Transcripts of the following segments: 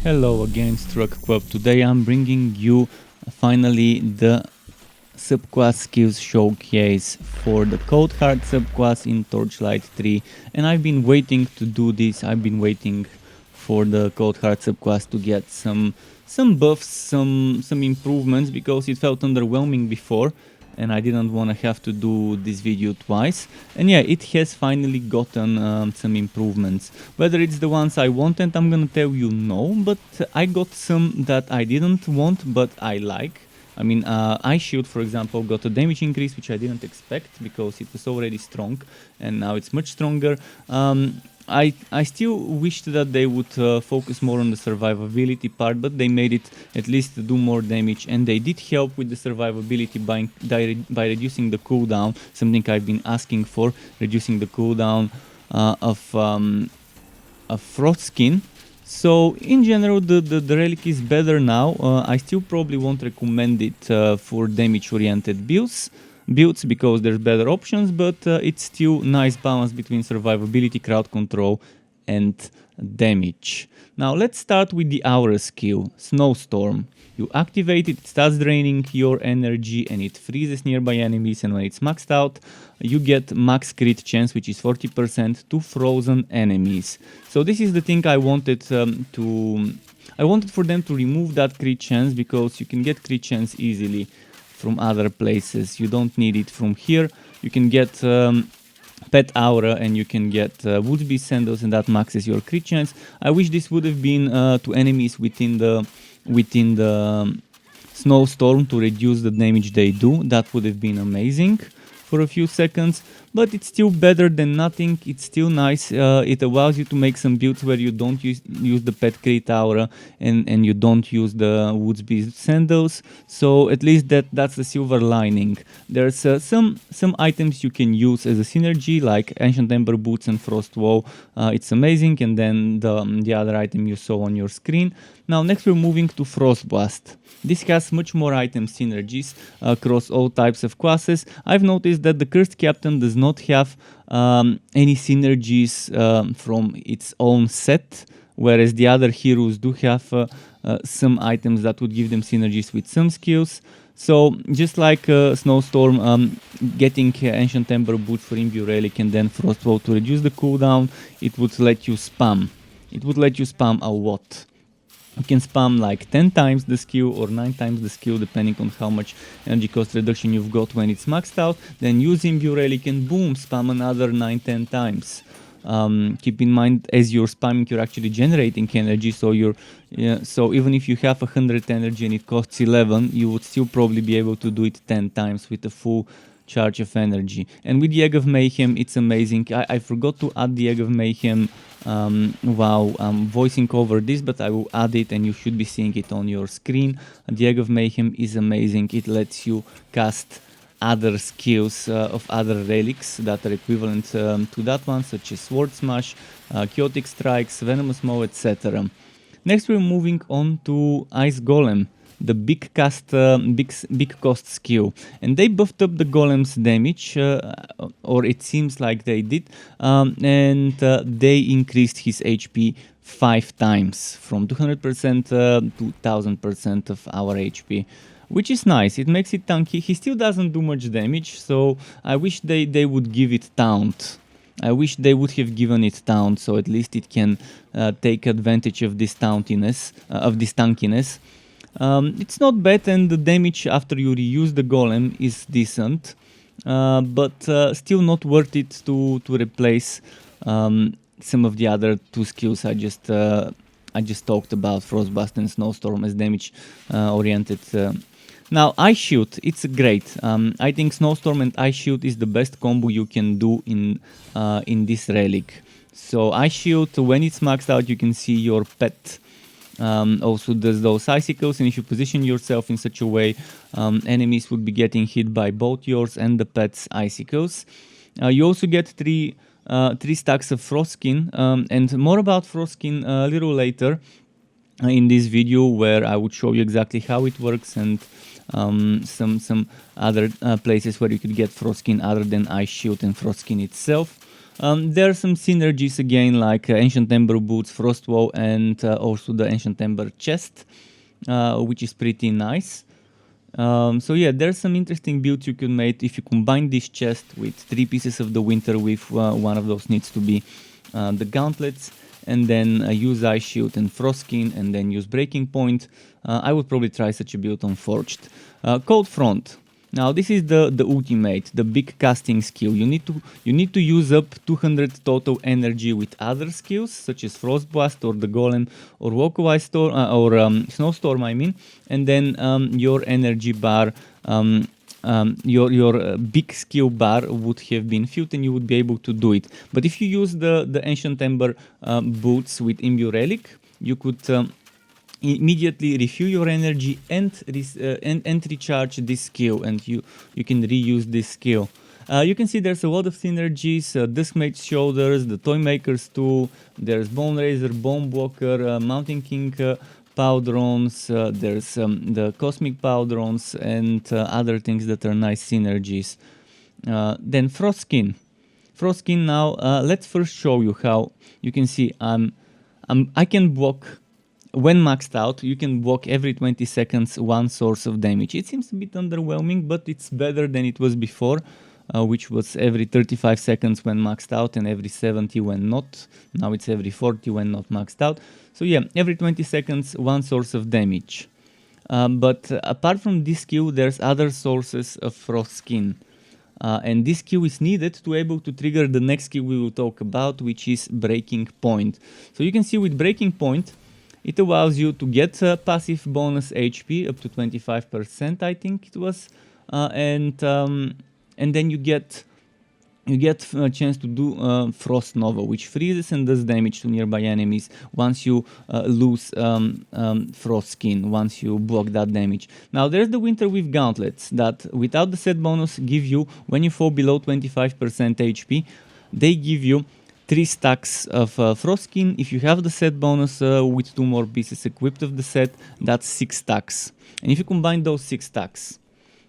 Hello again, Struck Club. Today I'm bringing you finally the subclass skills showcase for the Cold Heart subclass in Torchlight 3, and I've been waiting to do this. I've been waiting for the Cold Heart subclass to get some buffs, some improvements, because it felt underwhelming before and I didn't want to have to do this video twice. And yeah, it has finally gotten some improvements. Whether it's the ones I wanted, I'm gonna tell you no, but I got some that I didn't want but I like. I mean, Ice Shield, for example, got a damage increase, which I didn't expect because it was already strong, and now it's much stronger. I still wished that they would focus more on the survivability part, but they made it at least do more damage, and they did help with the survivability by reducing the cooldown, something I've been asking for, reducing the cooldown of Frostskin. So in general, the Relic is better now. I still probably won't recommend it for damage-oriented builds because there's better options, but it's still nice balance between survivability, crowd control, and damage. Now let's start with the Aura skill, Snowstorm. You activate it, it starts draining your energy and it freezes nearby enemies, and when it's maxed out, you get max crit chance, which is 40% to frozen enemies. So this is the thing I wanted I wanted for them to remove that crit chance, because you can get crit chance easily from other places. You don't need it from here. You can get Pet Aura and you can get Woodsby Sandals, and that maxes your crit chance. I wish this would have been to enemies within the Snowstorm to reduce the damage they do. That would have been amazing for a few seconds, but it's still better than nothing. It's still nice. It allows you to make some builds where you don't use the Pet Crit Aura and you don't use the Woodsby Sandals. So at least that's the silver lining. There's some items you can use as a synergy, like Ancient Ember Boots and Frost Wall. It's amazing. And then the other item you saw on your screen. Now next we're moving to Frost Blast. This has much more item synergies across all types of classes. I've noticed that the Cursed Captain does not have any synergies from its own set, whereas the other heroes do have some items that would give them synergies with some skills. So just like Snowstorm, getting Ancient Ember Boots for Imbue Relic and then Frostwall to reduce the cooldown, it would let you spam. It would let you spam a lot. You can spam like 10 times the skill or 9 times the skill, depending on how much energy cost reduction you've got when it's maxed out. Then use Imbue Relic and boom, spam another 9-10 times. Keep in mind, as you're spamming, you're actually generating energy, so so even if you have 100 energy and it costs 11, you would still probably be able to do it 10 times with a full charge of energy. And with the Egg of Mayhem, it's amazing. I forgot to add the Egg of Mayhem while I'm voicing over this, but I will add it and you should be seeing it on your screen. The Egg of Mayhem is amazing. It lets you cast other skills of other relics that are equivalent to that one, such as Sword Smash, Chaotic Strikes, Venomous Maw, etc. Next we're moving on to Ice Golem, the big cost skill, and they buffed up the Golem's damage, or it seems like they did, and they increased his HP 5 times, from 200% to 1000% of our HP, which is nice. It makes it tanky. He still doesn't do much damage, so I wish they would give it taunt. I wish they would have given it taunt, so at least it can take advantage of this tankiness. It's not bad, and the damage after you reuse the Golem is decent, but still not worth it to replace some of the other two skills I just talked about, Frostblast and Snowstorm, as damage oriented. Now Ice Shield, it's great. I think Snowstorm and Ice Shield is the best combo you can do in this relic. So Ice Shield, when it's maxed out, you can see your pet also does those icicles, and if you position yourself in such a way, enemies would be getting hit by both yours and the pet's icicles. You also get 3 stacks of Frostskin, and more about Frostskin a little later in this video, where I would show you exactly how it works and some other places where you could get Frostskin other than Ice Shield and Frostskin itself. There are some synergies again, like Ancient Ember Boots, Frostwoe, and also the Ancient Ember chest, which is pretty nice. So yeah, there's some interesting builds you can make if you combine this chest with 3 pieces of the Winter with one of those needs to be the gauntlets, and then use Ice Shield and Frostskin, and then use Breaking Point. I would probably try such a build on Forged. Cold Front. Now this is the ultimate, the big casting skill. You need to use up 200 total energy with other skills such as Frostblast or the Golem or Walkaway Storm or Snowstorm, I mean, and then your energy bar, your big skill bar would have been filled and you would be able to do it. But if you use the Ancient Ember boots with Imbue Relic, you could immediately refuel your energy and recharge this skill, and you can reuse this skill. You can see there's a lot of synergies, Discmate's Shoulders, the Toymaker's Tool, there's Bone Razor, Bone Blocker, Mountain King Powderons, there's the Cosmic Powderons, and other things that are nice synergies. Then Frostskin. Frostskin now, let's first show you how you can see I can block. When maxed out, you can block every 20 seconds one source of damage. It seems a bit underwhelming, but it's better than it was before, which was every 35 seconds when maxed out and every 70 when not. Now it's every 40 when not maxed out. So yeah, every 20 seconds one source of damage. But apart from this skill, there's other sources of Frostskin. And this skill is needed to be able to trigger the next skill we will talk about, which is Breaking Point. So you can see with Breaking Point, it allows you to get passive bonus HP up to 25%, I think it was, and then you get a chance to do Frost Nova, which freezes and does damage to nearby enemies once you lose Frost Skin, once you block that damage. Now there's the Winter with Gauntlets that without the set bonus give you, when you fall below 25% HP, they give you 3 stacks of Frostskin. If you have the set bonus with 2 more pieces equipped of the set, that's 6 stacks. And if you combine those 6 stacks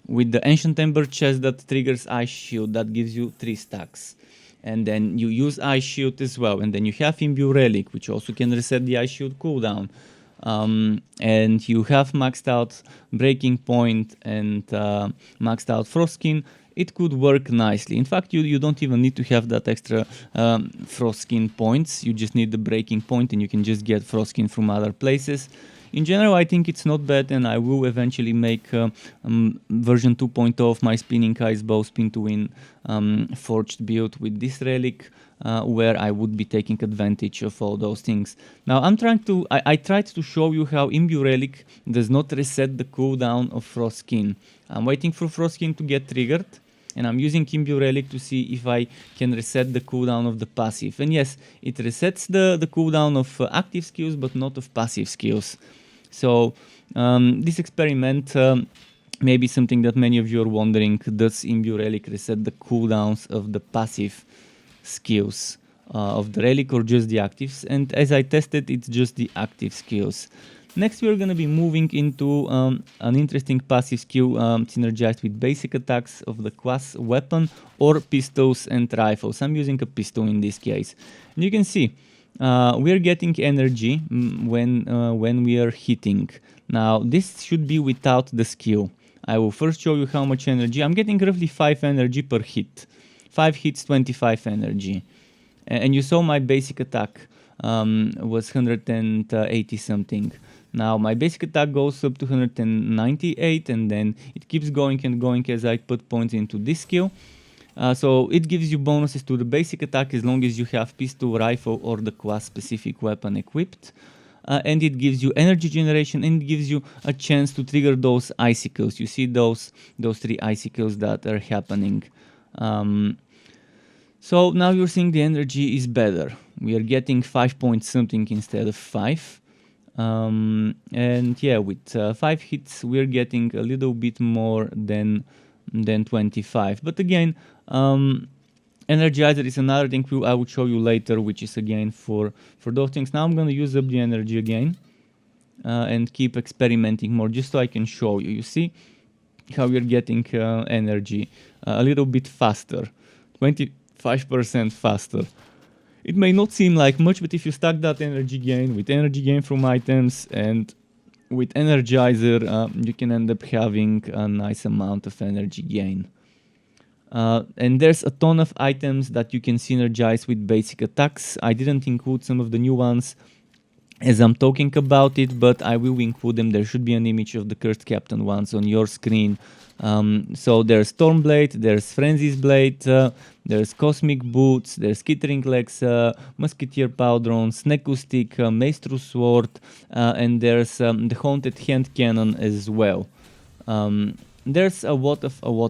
with the Ancient Ember chest that triggers Ice Shield, that gives you 3 stacks. And then you use Ice Shield as well. And then you have Imbue Relic, which also can reset the Ice Shield cooldown. And you have maxed out Breaking Point and maxed out Frostskin. It could work nicely. In fact, you don't even need to have that extra Frostskin points. You just need the Breaking Point and you can just get Frostskin from other places. In general, I think it's not bad, and I will eventually make version 2.0 of my Spinning Ice Bow Spin to Win forged build with this relic, where I would be taking advantage of all those things. Now I tried to show you how Imbue Relic does not reset the cooldown of Frostskin. I'm waiting for Frostskin to get triggered, and I'm using Imbue Relic to see if I can reset the cooldown of the passive. And yes, it resets the cooldown of active skills, but not of passive skills. So this experiment may be something that many of you are wondering, does Imbue Relic reset the cooldowns of the passive skills of the relic or just the actives? And as I tested, it's just the active skills. Next, we're going to be moving into an interesting passive skill synergized with basic attacks of the class weapon or pistols and rifles. I'm using a pistol in this case. And you can see we're getting energy when we are hitting. Now, this should be without the skill. I will first show you how much energy. I'm getting roughly 5 energy per hit. 5 hits, 25 energy. And you saw my basic attack was 180 something. Now my basic attack goes up to 198 and then it keeps going and going as I put points into this skill. So it gives you bonuses to the basic attack as long as you have pistol, rifle or the class specific weapon equipped. And it gives you energy generation and it gives you a chance to trigger those icicles. You see those 3 icicles that are happening. So now you're seeing the energy is better. We are getting 5 point something instead of 5. And yeah, with 5 hits we're getting a little bit more than 25. But again, Energizer is another thing I will show you later, which is again for those things. Now I'm going to use up the energy again and keep experimenting more just so I can show you. You see how we're getting energy a little bit faster. 5% faster. It may not seem like much, but if you stack that energy gain with energy gain from items and with Energizer, you can end up having a nice amount of energy gain. And there's a ton of items that you can synergize with basic attacks. I didn't include some of the new ones as I'm talking about it, but I will include them. There should be an image of the Cursed Captain ones on your screen. So there's Stormblade, there's Frenzy's Blade, there's Cosmic Boots, there's Skittering Legs, Musketeer Powdron, Sneku Stick, Maestro Sword, and there's the Haunted Hand Cannon as well. There's a lot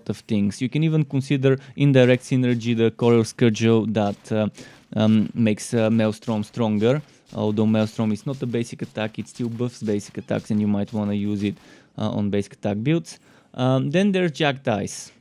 of things. You can even consider indirect synergy, the Coral Scourge that makes Maelstrom stronger. Although Maelstrom is not a basic attack, it still buffs basic attacks, and you might want to use it on basic attack builds. Then there's Jack Dice.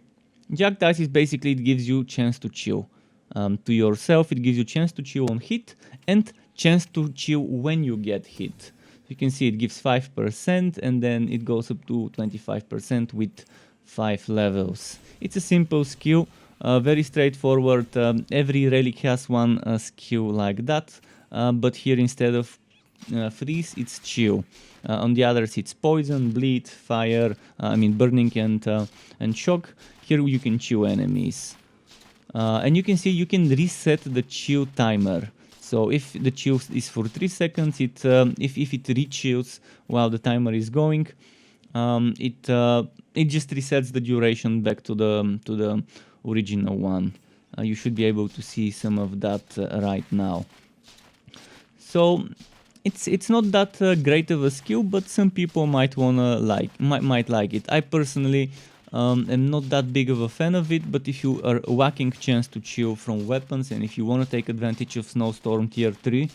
Jack Dice is basically, it gives you chance to chill. To yourself, it gives you chance to chill on hit and chance to chill when you get hit. You can see it gives 5% and then it goes up to 25% with 5 levels. It's a simple skill, very straightforward. Every relic has one skill like that. But here instead of freeze, it's chill. On the others, it's poison, bleed, fire. Burning and shock. Here you can chill enemies, and you can see you can reset the chill timer. So if the chill is for 3 seconds, if it re-chills while the timer is going, it just resets the duration back to the original one. You should be able to see some of that right now. So it's not that great of a skill, but some people might like it. I personally am not that big of a fan of it, but if you are whacking chance to chill from weapons and if you want to take advantage of Snowstorm tier 3,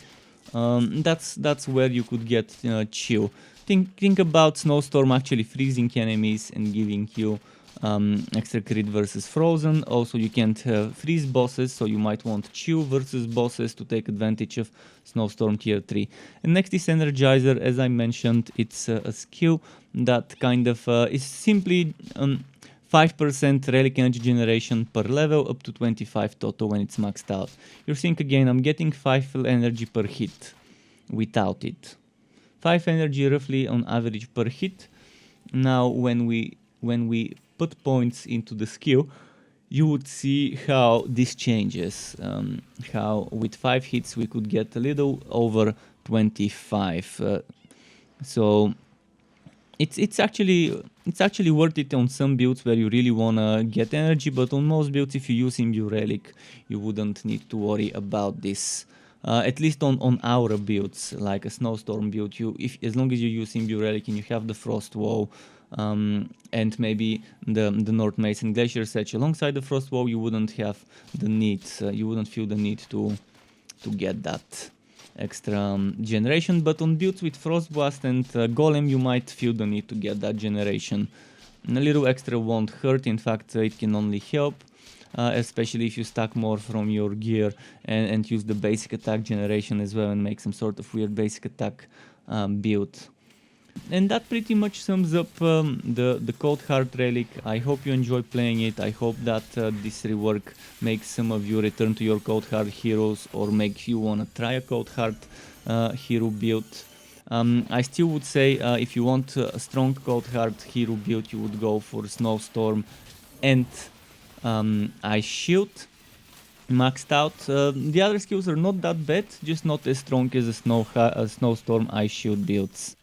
that's where you could get chill. Think about Snowstorm actually freezing enemies and giving you extra crit versus frozen. Also, you can't freeze bosses, so you might want chill versus bosses to take advantage of Snowstorm tier 3. And next is Energizer. As I mentioned, it's a skill that kind of is simply 5% relic energy generation per level, up to 25 total when it's maxed out. You think again, I'm getting 5 energy per hit without it. 5 energy roughly on average per hit. Now when we put points into the skill, you would see how this changes. How with 5 hits we could get a little over 25. So it's actually worth it on some builds where you really wanna get energy, but on most builds, if you use Imbue Relic, you wouldn't need to worry about this. At least on our builds, like a Snowstorm build, as long as you use Imbue Relic and you have the Frost Wall, and maybe the North Mason Glacier Sedge alongside the Frost Wall, you wouldn't have the need, you wouldn't feel the need to get that extra generation. But on builds with Frost Blast and Golem, you might feel the need to get that generation. And a little extra won't hurt, in fact it can only help. Especially if you stack more from your gear and use the basic attack generation as well and make some sort of weird basic attack build. And that pretty much sums up the Cold Heart Relic. I hope you enjoy playing it. I hope that this rework makes some of you return to your Cold Heart heroes or makes you want to try a Cold Heart hero build. I still would say if you want a strong Cold Heart hero build, you would go for Snowstorm and Ice Shield maxed out. The other skills are not that bad, just not as strong as a Snowstorm Ice Shield builds.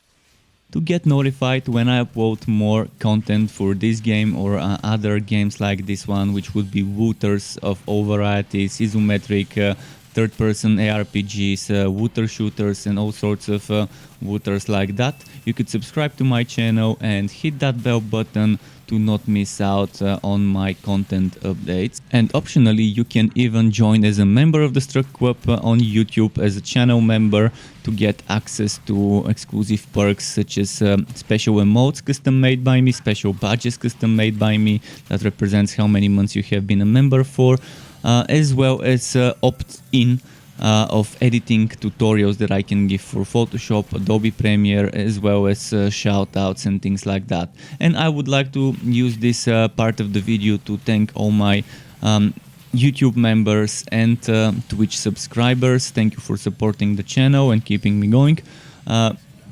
To get notified when I upload more content for this game or other games like this one, which would be wooters of all varieties, isometric, third-person ARPGs, wooter shooters and all sorts of wooters like that, you could subscribe to my channel and hit that bell button to not miss out on my content updates. And optionally, you can even join as a member of the Struck Club on YouTube as a channel member to get access to exclusive perks such as special emotes custom made by me, special badges custom made by me that represents how many months you have been a member for, as well as opt-in of editing tutorials that I can give for Photoshop, Adobe Premiere, as well as shoutouts and things like that. And I would like to use this part of the video to thank all my YouTube members and Twitch subscribers. Thank you for supporting the channel and keeping me going.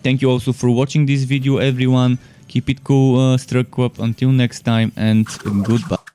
Thank you also for watching this video, everyone. Keep it cool, Struck Up. Until next time, and goodbye.